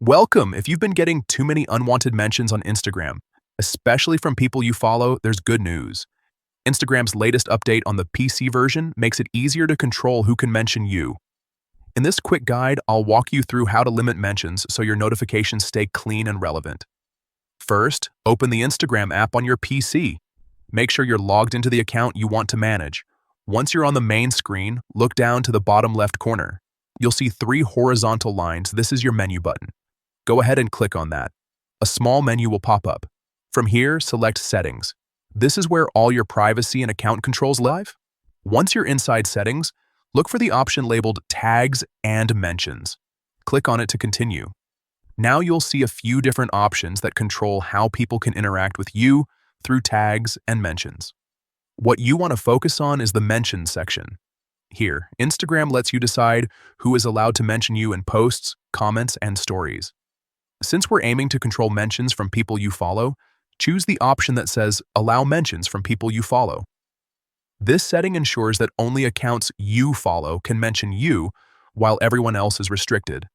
Welcome! If you've been getting too many unwanted mentions on Instagram, especially from people you follow, there's good news. Instagram's latest update on the PC version makes it easier to control who can mention you. In this quick guide, I'll walk you through how to limit mentions so your notifications stay clean and relevant. First, open the Instagram app on your PC. Make sure you're logged into the account you want to manage. Once you're on the main screen, look down to the bottom left corner. You'll see three horizontal lines. This is your menu button. Go ahead and click on that. A small menu will pop up. From here, select Settings. This is where all your privacy and account controls live. Once you're inside Settings, look for the option labeled Tags and Mentions. Click on it to continue. Now you'll see a few different options that control how people can interact with you through tags and mentions. What you want to focus on is the Mentions section. Here, Instagram lets you decide who is allowed to mention you in posts, comments, and stories. Since we're aiming to control mentions from people you follow, choose the option that says Allow mentions from people you follow. This setting ensures that only accounts you follow can mention you, while everyone else is restricted.